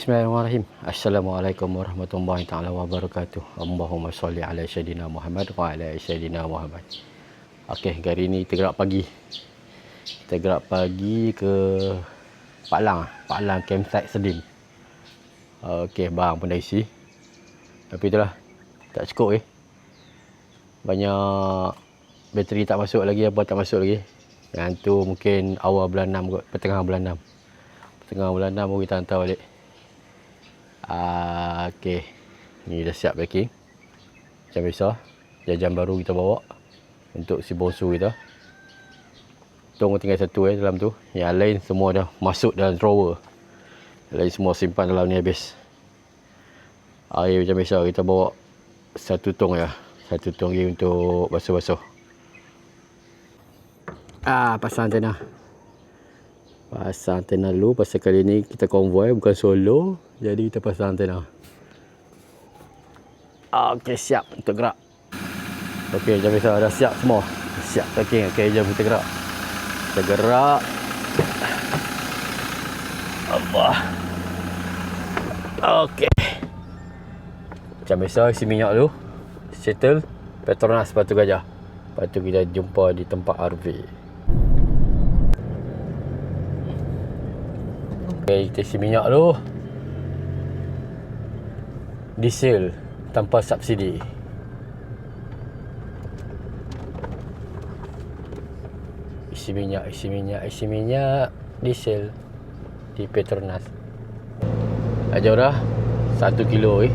Bismillahirrahmanirrahim. Assalamualaikum warahmatullahi taala wabarakatuh. Allahumma salli ala sayyidina Muhammad wa ala sayyidina Muhammad. Okey, hari ni kita gerak pagi. Kita gerak pagi ke Pak Lang campsite Sedim. Okey, barang pun dah isi. Tapi itulah, tak cukup banyak bateri tak masuk lagi, apa tak masuk lagi. Yang tu mungkin awal bulan 6 kot, pertengahan bulan 6. Pertengahan bulan 6 baru kita hantar balik. Okey, ni dah siap packing. Macam biasa, jajan baru kita bawa untuk si bonsu kita. Tong tinggal satu dalam tu. Yang lain semua dah masuk dalam drawer. Yang lain semua simpan dalam ni habis. Air macam biasa kita bawa satu tong ya. Satu tong lagi untuk basuh-basuh. Pasang antena. Pasang antena dulu pasal kali ni kita konvoi bukan solo. Jadi kita pasang antena. Okey, siap untuk gerak. Okey, macam biasa dah siap semua. Siap packing. Okey, jom kita gerak. Kita gerak. Allah. Okey. Macam biasa isi minyak dulu. Settle Petronas Batu Gajah. Lepas tu kita jumpa di tempat RV. Okay, kita isi minyak dulu. Diesel tanpa subsidi. Isi minyak diesel di Petronas. Jauh dah 1 kilo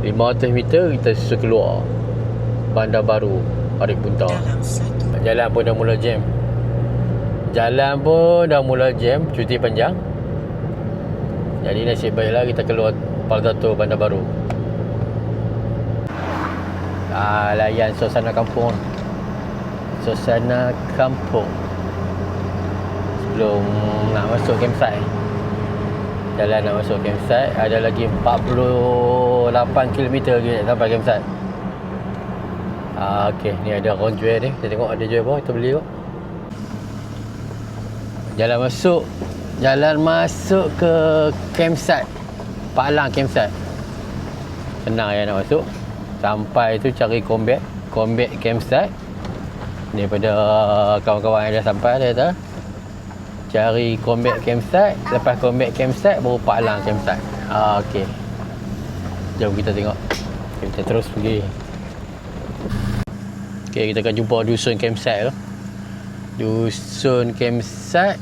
500 meter kita susu keluar Bandar Baru Arif Punta. Jalan pun dah mula jam. Cuti panjang. Jadi nasib baiklah kita keluar Paldato Bandar Baru. Layan suasana kampung. Sebelum nak masuk campsite. Jalan nak masuk campsite ada lagi 48 km lagi nak sampai campsite. Okey, ni ada orang jual ni. Kita tengok ada jual apa, kita beli kot. Jalan masuk ke campsite Pak Lang campsite. Senang ya nak masuk. Sampai tu cari combat campsite. Daripada kawan-kawan yang dah sampai dia kata cari combat campsite. Lepas combat campsite baru Pak Lang campsite. Okey. Jom kita tengok. Kita terus pergi. Okey, kita akan jumpa dusun campsite tu. Dusun campsite.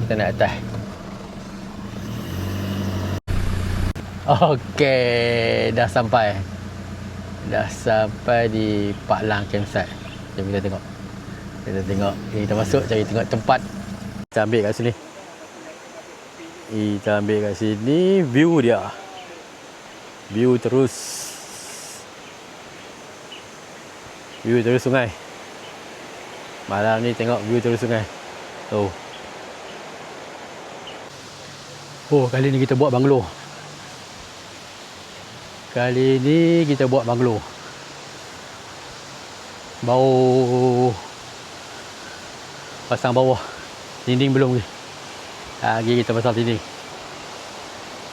Kita naik atas. Okey, dah sampai di Pak Lang campsite. Jom kita tengok. Kita masuk cari tengok tempat. Kita ambil kat sini. View dia. View terus sungai. Malam ni tengok view terus sungai. Kali ni kita buat banglo. Baru pasang bawah. Dinding belum lagi. Lagi kita pasang dinding.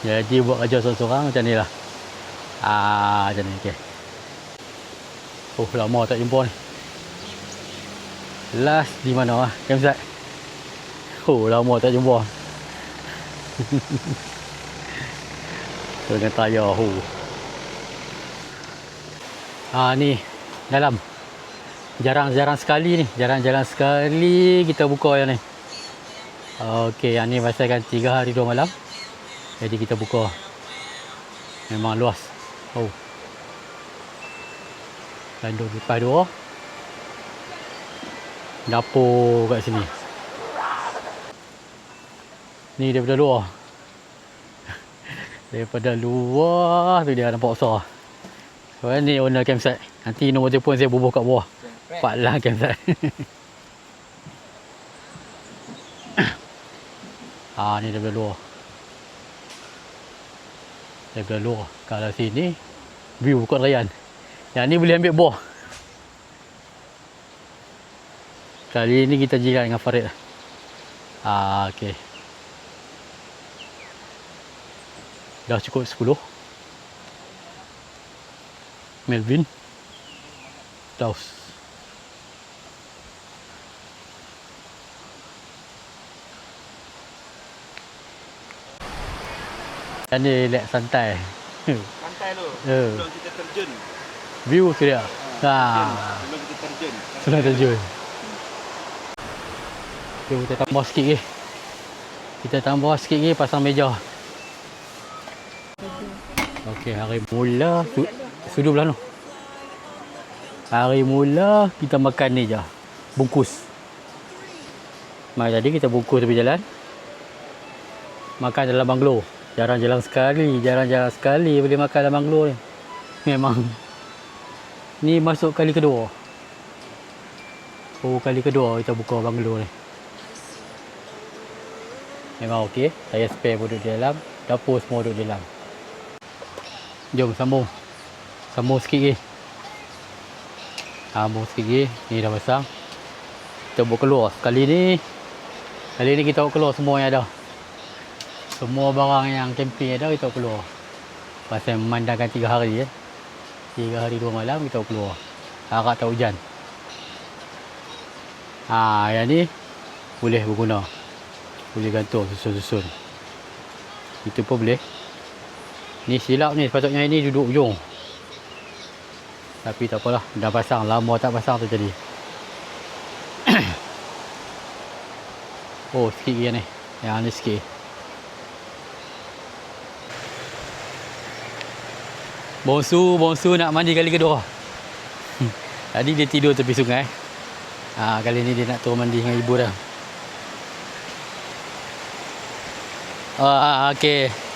Jadi buat kerja seorang-seorang macam ni lah. Macam ni. Okay. Lama tak jumpa ni. Last di mana campsite? Lama tak jumpa. Dengan tayar. Ni dalam. Jarang sekali kita buka yang ni. Okey, yang ni pasal 3 hari 2 malam. Jadi kita buka. Memang luas. Landor depan 2. Dapur kat sini. Ni daripada luar tu dia nampak besar. Ni owner campsite. Nanti nombor telefon saya bubuh kat bawah. Pak Lang campsite. Ni daripada luar. Kalau sini view Kot Rayyan. Yang ni boleh ambil buah. Kali ni kita jiran dengan Farid. Okey. Dah cukup 10. Melvin. Daus. Dan ni relax santai. Santai tu. Sebelum kita terjun. View tu dia. Sebelum kita terjun. Sudah terjun. Jom kita tambah sikit lagi. Kita tambah sikit lagi pasang meja. Okey, hari mula sudu belah tu. Hari mula kita makan ni je. Bungkus. Mari tadi kita bungkus tepi jalan. Makan dalam banglo. Jarang-jarang sekali boleh makan dalam banglo ni. Memang ni masuk kali kedua. Kali kedua kita buka banglo ni. Memang okey. Saya spare pun duduk di dalam. Dapur semua duduk di dalam. Jom sambung. Sambung sikit lagi. Sambung sikit lagi. Ni dah pasang. Kita buat keluar. Kali ni kita buat keluar semua yang ada. Semua barang yang camping ada kita buat keluar. Pasal memandangkan 3 hari 3 hari 2 malam kita buat keluar. Harap tak hujan. Yang ni boleh berguna. Boleh gantung susun-susun. Itu pun boleh. Ni silap ni, sepatutnya ini duduk ujung. Tapi tak apalah, dah pasang. Lama tak pasang tu jadi. Sikit lagi ni. Yang ni sikit. Bongsu nak mandi kali kedua. Tadi dia tidur tepi sungai. Kali ni dia nak turun mandi dengan ibu dah. Okey.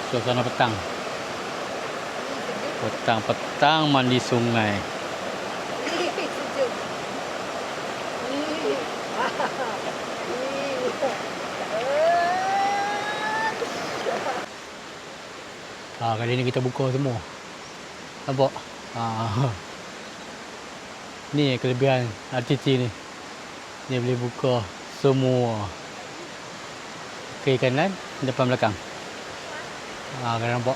Suasana petang. Petang mandi sungai. Kali ni kita buka semua. Nampak? Ni kelebihan RTT ni. Dia boleh buka semua. Kiri kanan, depan belakang. Kalian nampak?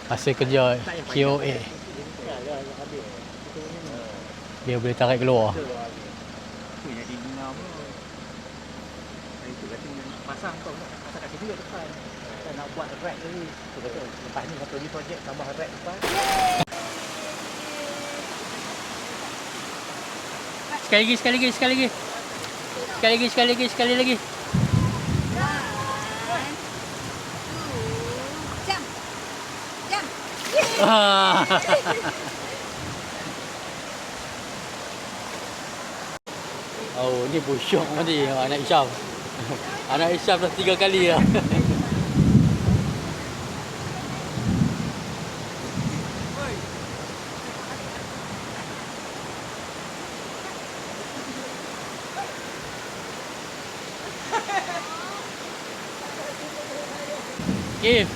Hasil kerja QOA. Dia boleh tarik keluar. Jadi bunga pun. Itu kata pasang kau nak pasang kat situ depan. Kita nak buat rack tadi. Tu kata lepas ni satu lagi projek tambah rack depan. Sekali lagi. Ni busyok tadi anak Isyam. Anak Isyam dah 3 kali dah. If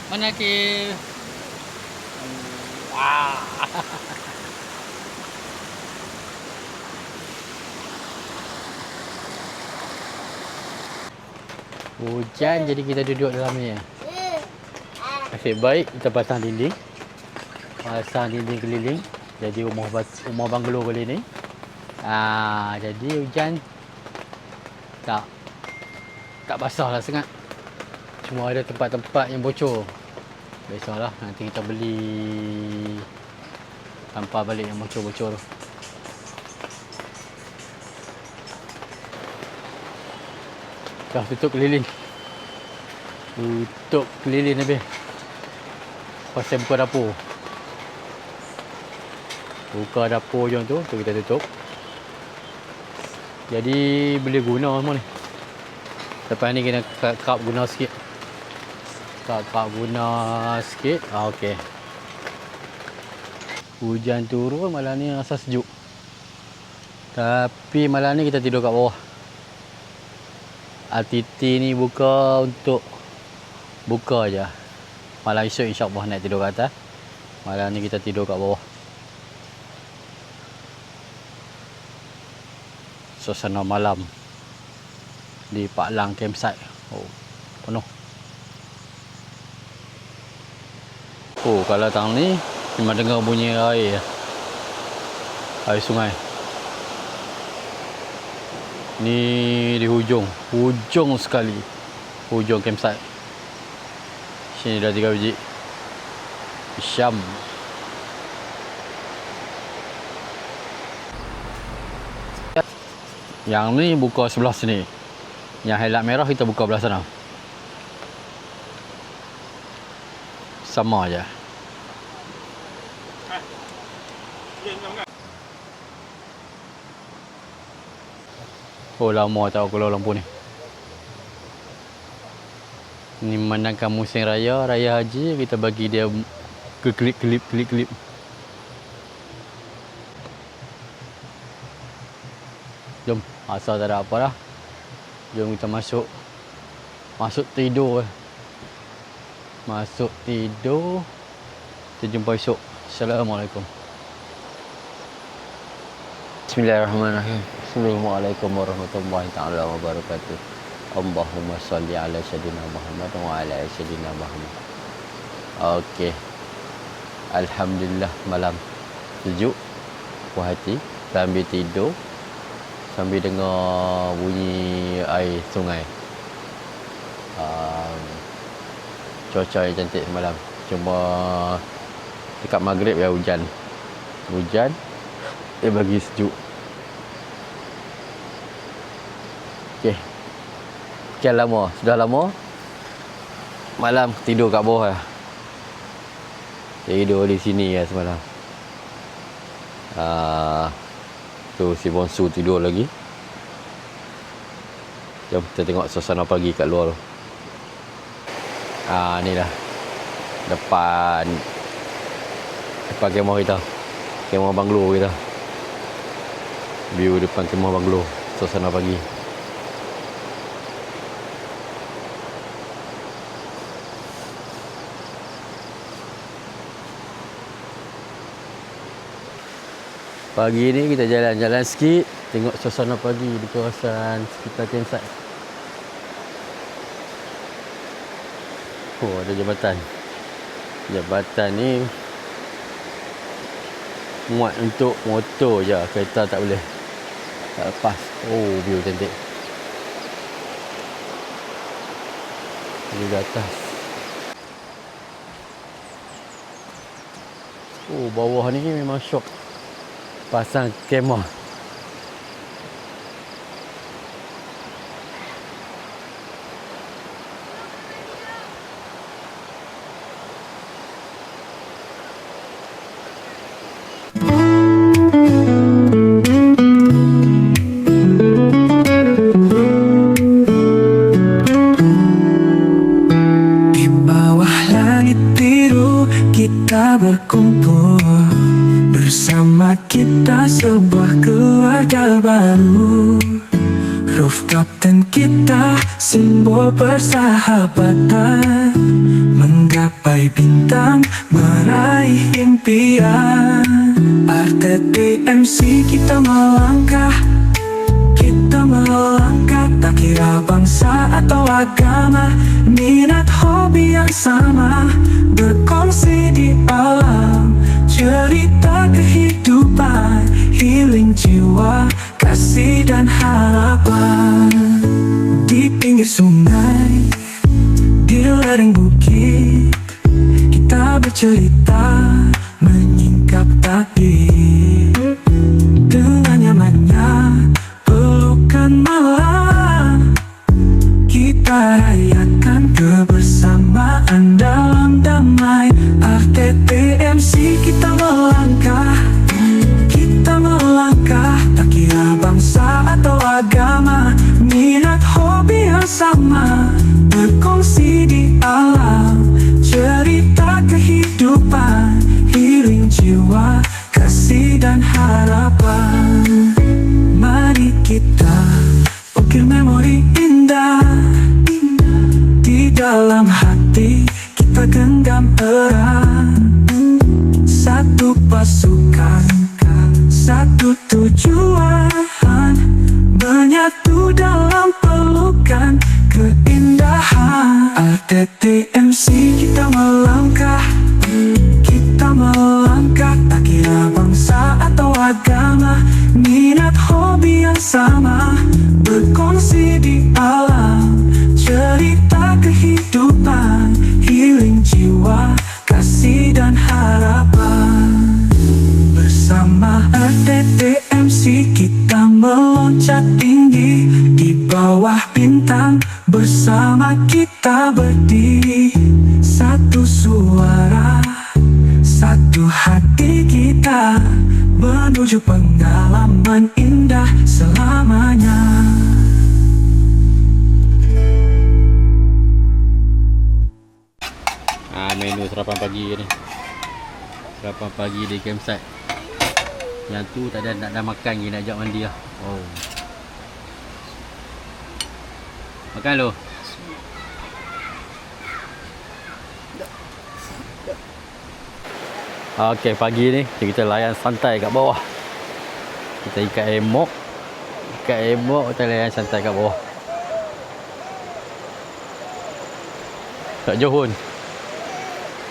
mana ke hujan jadi kita duduk dalam ni. Nasib baik kita pasang dinding keliling. Jadi rumah banglo kali ni. Jadi hujan tak basah lah sangat. Cuma ada tempat-tempat yang bocor. Biasalah, nanti kita beli tampar balik yang bocor-bocor tu. Dah tutup keliling habis. Pasal buka dapur je tu kita tutup. Jadi boleh guna semua ni. Lepas ni kena kerap guna sikit. Kerap guna sikit. Okey. Hujan turun, malam ni rasa sejuk. Tapi malam ni kita tidur kat bawah. RTT ni buka untuk buka je. Malam esok insyaAllah nak tidur kat atas. Malam ni kita tidur kat bawah. Suasana malam di Pak Lang campsite. Oh, penuh. Oh, kalau tang ni memang dengar bunyi air. Air sungai. Ni di hujung sekali. Hujung campsite. Sini dah 3 biji. Syam. Yang ni buka sebelah sini. Yang highlight merah kita buka belah sana. Sama aja. Oh, lama tak keluar lampu ni. Ni memandangkan musim raya haji, kita bagi dia ke klip. Jom, asal tak ada apa dah. Jom kita masuk tidur. Masuk tidur. Kita jumpa esok. Assalamualaikum. Bismillahirrahmanirrahim. Assalamualaikum warahmatullahi taala wabarakatuh. Allahumma salli ala sayyidina Muhammad wa ala sayyidina Muhammad. Okey. Alhamdulillah malam sejuk, puas hati, sambil tidur, sambil dengar bunyi air sungai. Cuaca yang cantik semalam. Cuma dekat maghrib ya hujan. Dia bagi sejuk. Okey. Sekian lama, sudah lama. Malam tidur kat bawah. Tidur di sini ya semalam. Tu si Bonsu tidur lagi. Jom kita tengok suasana pagi kat luar tu. Ni lah depan kemah kita, kemah banglo kita. View depan kemah banglo, suasana pagi. Pagi ni kita jalan-jalan sikit, tengok suasana pagi di kawasan sekitar campsite. Oh, ada jambatan. Jambatan ni muat untuk motor je, kereta tak boleh. Tak lepas. Oh, view cantik. View di atas. Oh, bawah ni memang syok. Pasang kemah. Di bawah langit biru kita berkumpul, bersama kita sebuah keluarga baru. Rooftop dan kita simbol persahabatan, menggapai bintang, meraih impian. RTTMC kita melangkah, tak kira bangsa atau agama, minat hobi yang sama, berkongsi di alam, cerita kehidupan, healing jiwa, kasih dan harapan. Di pinggir sungai, di lereng bukit, kita bercerita, menyingkap takdir. Dengan nyamannya pelukan malam, kita rayakan kebersamaan dalam damai. RTTMC kita melangkah, tak kira bangsa atau agama, minat hobi yang sama, berkongsi di alam, cerita kehidupan, healing jiwa, kasih dan harapan. Mari kita ukir memori indah, di dalam hati kita genggam erat. Satu pasukan, satu tujuan, menyatu dalam pelukan keindahan. RTTMC kita melangkah, tak kira bangsa atau agama, minat hobi yang sama, berkongsi di alam, cerita kehidupan, healing jiwa, kasih dan harapan. Bersama RTTMC kita meloncat tinggi, di bawah bintang bersama kita berdiri. Satu suara, satu hati kita, menuju pengalaman indah selamanya. Menu sarapan pagi ni. Sarapan pagi di campsite. Yang tu tak ada nak dah makan lagi, nak ajak mandi lah. Oh. Makan lo. Okey, pagi ni kita layan santai kat bawah. Kita ikat emok. Kita layan santai kat bawah. Tak Johun.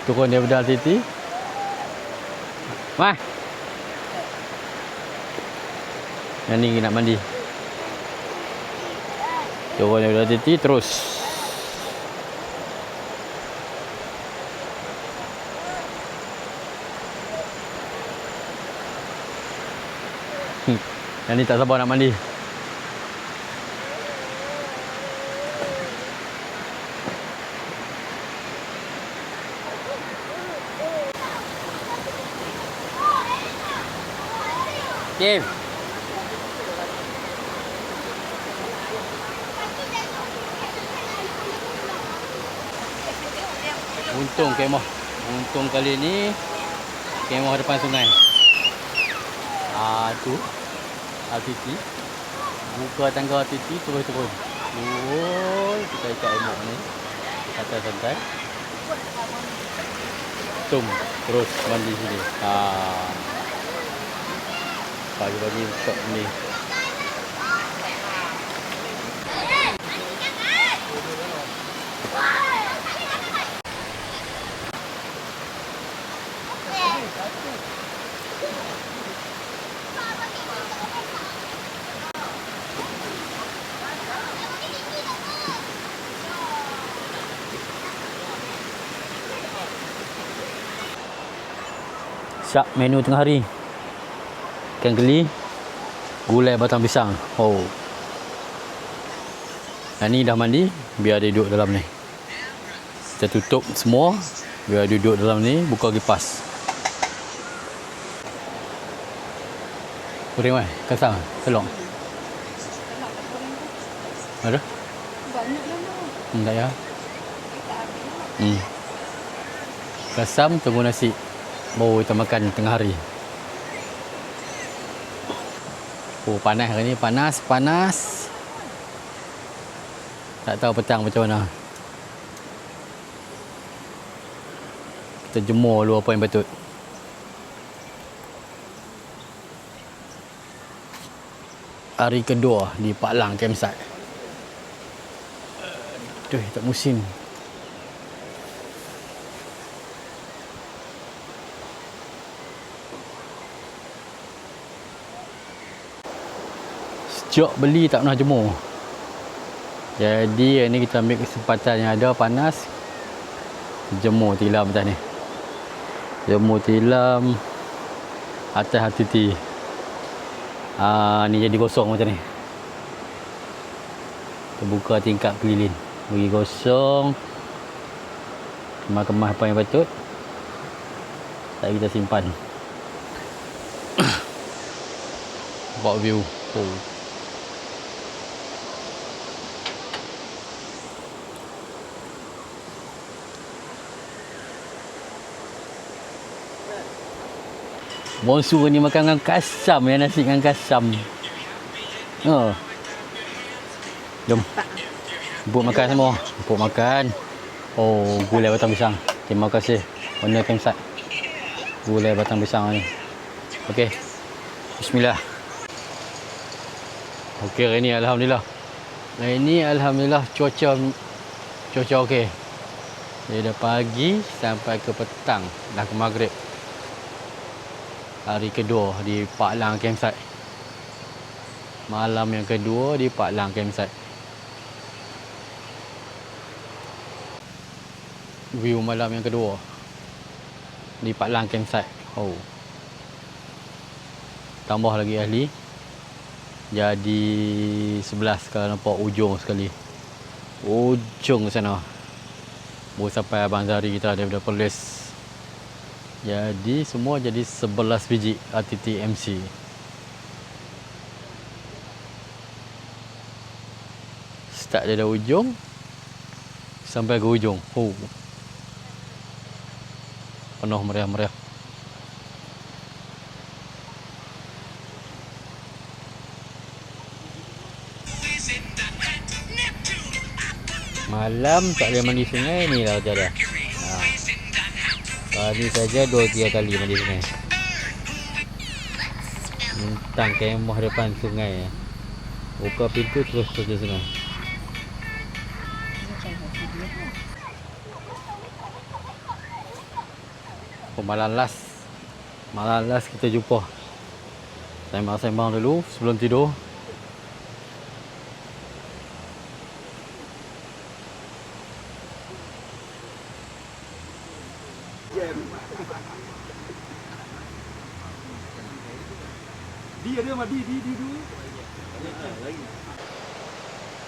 Turun daripada RTT. Wah. Yang ni nak mandi. Turun daripada RTT terus. Yang ni tak sabar nak mandi. Kim. Untung kemah. Untung kali ni kemah depan sungai. Tu RTT. Buka tangga RTT terus turun. Kita ikat emok ni. Atas santai. Terus mandi sini. Pagi-pagi shot ni. Siap menu tengah hari. Ikan geli, gulai batang pisang. Oh. Yang ni dah mandi, biar dia duduk dalam ni. Kita tutup semua, biar dia duduk dalam ni, buka kipas. Goreng kasang, telur. Ada? Tak ya. Kasam tunggu nasi. Baru kita makan tengah hari. Oh, panas hari ni. Panas. Tak tahu petang macam mana. Kita jemur dulu apa yang patut. Hari kedua di Pak Lang campsite. Aduh, tak musim. Sejak beli tak pernah jemur. Jadi ni kita ambil kesempatan yang ada panas. Jemur tilam atas ni. Jemur tilam atas RTT. Ni jadi kosong macam ni. Kita buka tingkap keliling. Bagi kosong. Kemas-kemas apa yang patut. Tak kita simpan. Bawa view. Oh. Bonsu ni makan dengan kasam ya, nasi dengan kasam. Jom. Buk makan semua. Buk makan. Oh, gulai batang pisang. Terima kasih. Owner campsite. Gulai batang pisang ni. Okey. Bismillah. Okey, hari ni alhamdulillah. Hari ni alhamdulillah cuaca okey. Dari pagi sampai ke petang, dah ke maghrib. Hari kedua di Pak Lang campsite. Malam yang kedua di Pak Lang campsite. View malam yang kedua di Pak Lang campsite. Oh. Tambah lagi ahli. Jadi 11 kalau nampak ujung sekali. Ujung sana. Baru sampai Abang Zari kita daripada Perlis. Jadi semua jadi 11 biji RTT MC. Start dari ujung sampai ke ujung. Oh. Penuh meriah-meriah. Malam tak boleh mandi sungai ni lah cara. Pagi saja 2-3 kali mandi sungai. Bintang kemah depan sungai. Buka pintu terus ke sungai. Oh, malam last kita jumpa. Sembang-sembang dulu sebelum tidur.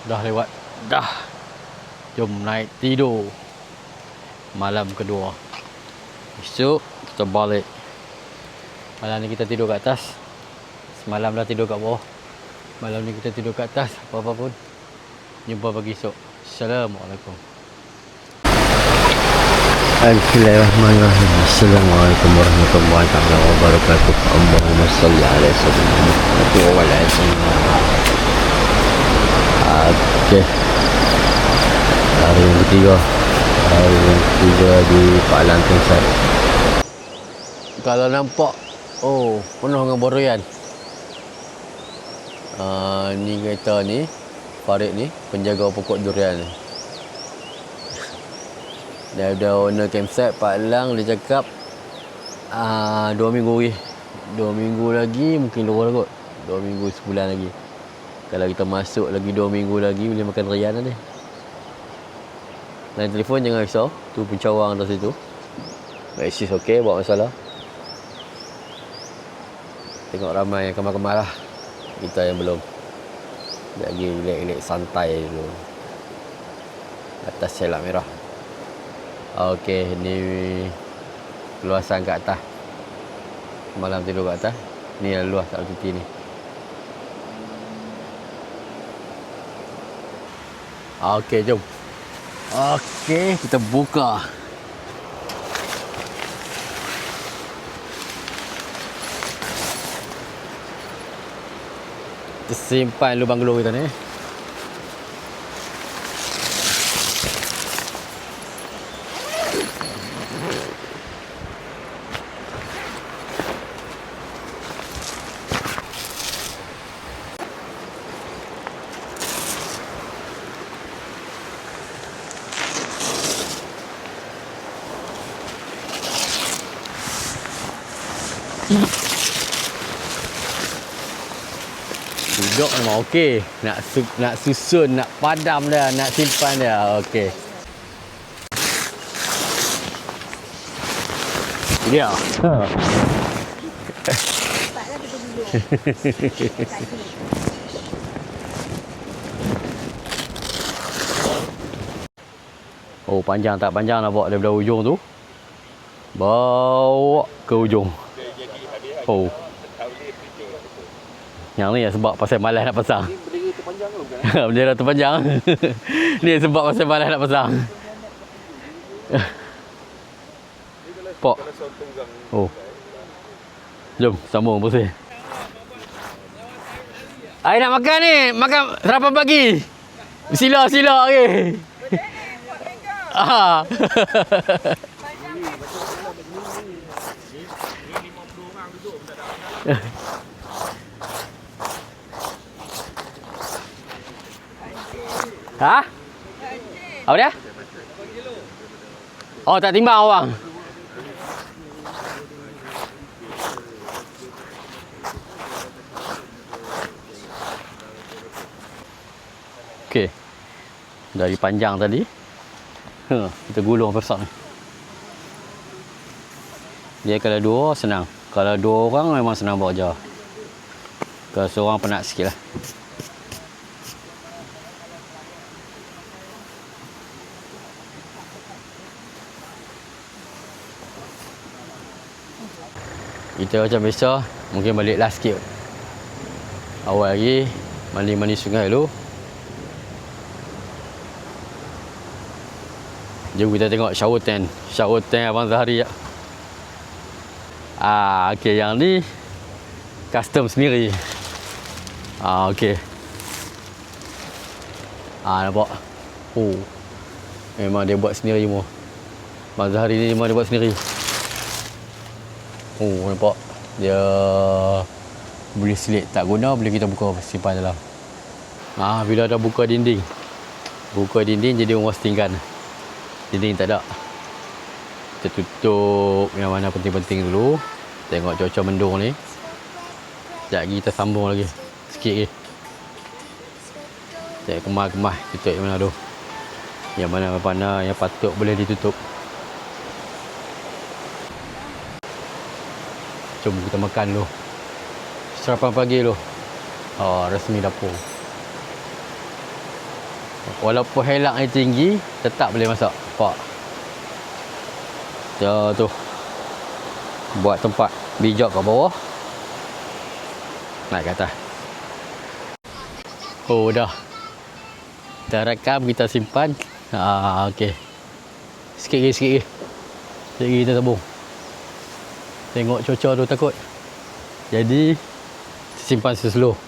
Dah lewat. Dah. Jom naik tidur. Malam kedua. Esok kita balik. Malam ni kita tidur kat atas. Semalam dah tidur kat bawah. Malam ni kita tidur kat atas. Apa-apa pun. Jumpa pagi esok. Assalamualaikum. Bismillahirrahmanirrahim. Assalamualaikum warahmatullahi wabarakatuh. Allahumma salli ala sayyidina Muhammad wa ala alihi wasallam. Okey. Hari yang ketiga. Hari yang ketiga di Pak Lang campsite. Kalau nampak, oh, penuh dengan borayan. Ni kereta ni, Farid ni, penjaga pokok durian ni. Daripada owner campsite Pak Lang, dia cakap 2 minggu lagi. 2 minggu lagi mungkin luar kot. 2 minggu sebulan lagi. Kalau kita masuk lagi 2 minggu lagi, boleh makan rian lah ni. Line telefon jangan risau. Tu pencawang atas situ. Akses okey, buat masalah. Tengok ramai yang kemar-kemar lah. Kita yang belum. Lagi relax-relax santai dulu. Atas selak merah. Okey, ni luasan kat atas. Malam tidur kat atas. Ni luas kat RTT ni. Okey, jom. Okey, kita buka. Kita simpan lubang gelur kita ni. Duduk memang okey. Nak susun, nak padam dia, nak simpan dia. Okey. Dia. Oh, panjang tak panjang nak bawa daripada ujung tu. Bawa ke ujung. Oh. Yang ni yang sebab pasal malas nak pasang. Bendera terpanjang ke bukan? Bendera terpanjang. Ni sebab pasal malas nak pasang. Pak. Oh. Jom, sambung pusing. Ai nak makan ni, makan sarapan pagi. Sila okey. Ah. Ha? Apa dia? Oh, tak timbang orang. Okey. Dari panjang tadi. Kita gulung besar ni. Dia kalau dua senang. Kalau dua orang memang senang bawa jauh. Kalau seorang penat sikit lah. Kita macam biasa, mungkin balik last sikit. Awal lagi, mandi sungai dulu. Jom kita tengok shower tank. Shower tank Abang Zahari. Okey, yang ni custom sendiri. Okey. Nampak. Oh. Memang dia buat sendiri semua. Abang Zahari ni memang dia buat sendiri. Oh, nampak. Dia boleh selit, tak guna boleh kita buka simpan dalam. Bila dah buka dinding. Buka dinding jadi orang setinggan. Dinding tak ada. Kita tutup yang mana penting-penting dulu. Tengok cuaca mendung ni. Sekejap lagi kita sambung lagi. Sikit lagi. Tengok kemas-kemas. Tutup yang mana tu. Yang mana yang patut boleh ditutup. Jom kita makan dulu. Sarapan pagi dulu. Resmi dapur. Walaupun helak ni tinggi, tetap boleh masak. Nampak? Tu. Buat tempat bijak kat bawah. Naik ke atas. Oh, dah. Kita rakam, kita simpan. Okey. Sikit lagi. Sikit lagi kita tabung. Tengok cuaca tu takut. Jadi, simpan slow.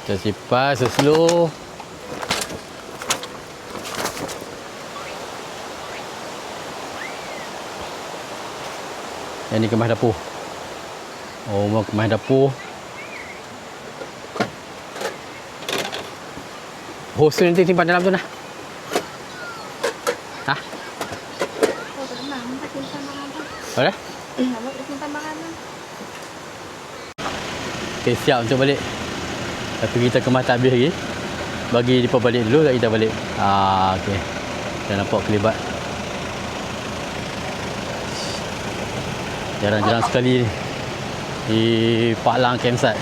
Kita simpan slow. Yang ni kemas dapur. Mau kemas dapur. Hose nanti simpan dalam tu nah. Apa dah? Simpan makanan. Okay, siap untuk balik. Tapi kita kemas tak habis lagi. Bagi dia balik dulu, tak kita balik. Okey. Dah nampak kelibat. Jarang-jarang sekali ni di Pak Lang campsite.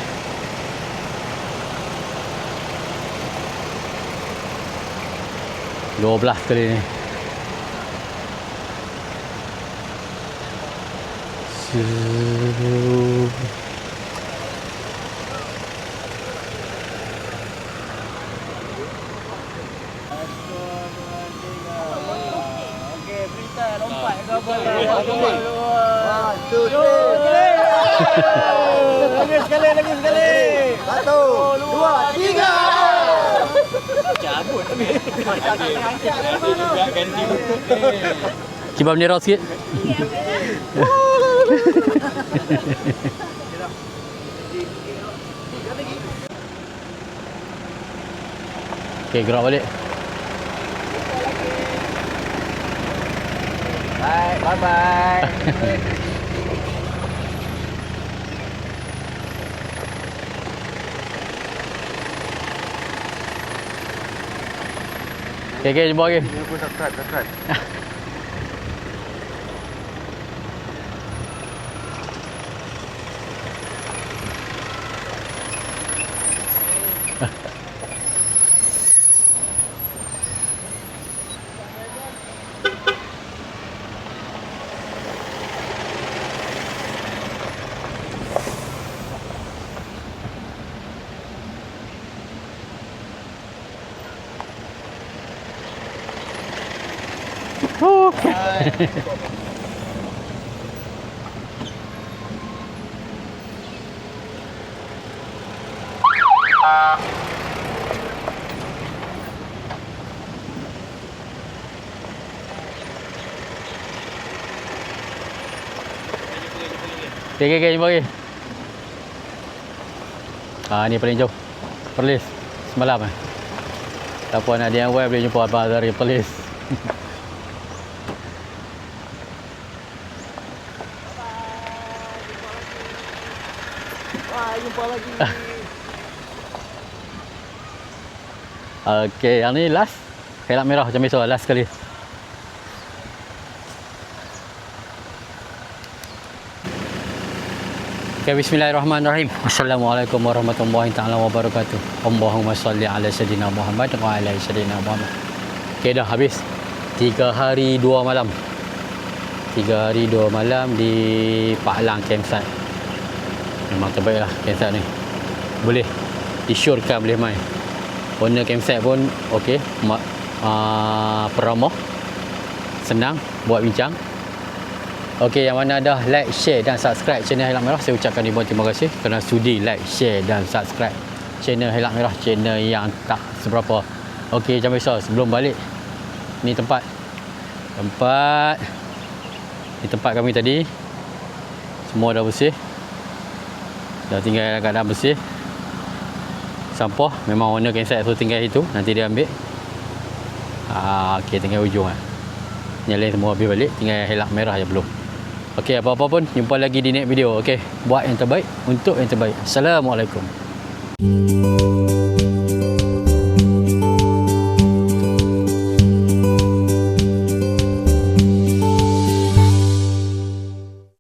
Dua belas kali ni. Okey, berita lompat ke apa? Lagi sekali. 1, 2, 3. Cabut habis. Ganti. Kibam ni raw sikit. Okey, gerak balik. Bye. Okey, jumpa lagi. Ini pun subscribe. Okay, jumpa lagi. Ni paling jauh. Perlis. Semalam Siapa nak DIY boleh jumpa Abang dari Perlis. Jumpa lagi. Okey, yang ni last. Helak merah macam biasa, last sekali. Okay, bismillahirrahmanirrahim. Assalamualaikum warahmatullahi taala wabarakatuh. Allahumma salli ala sayidina Muhammad wa ala sayidina Muhammad. Okay, dah habis 3 hari 2 malam. 3 hari 2 malam di Pak Lang campsite. Memang terbaik lah campsite ni. Boleh disyorkan boleh main. Owner campsite pun okey, peramah, senang buat bincang. Okey, yang mana dah like, share dan subscribe channel Helak Merah, saya ucapkan ribuan terima kasih kerana sudi like, share dan subscribe channel Helak Merah, channel yang tak seberapa. Okey, jangan risau, sebelum balik ni tempat ni tempat kami tadi semua dah bersih, dah tinggal dalam keadaan bersih. Sampah memang owner campsite tu tinggal itu, nanti dia ambil. Okey, tinggal ujung yang lain semua habis balik, tinggal Helak Merah je belum. Okey, apa-apa pun jumpa lagi di next video. Okey, buat yang terbaik untuk yang terbaik. Assalamualaikum.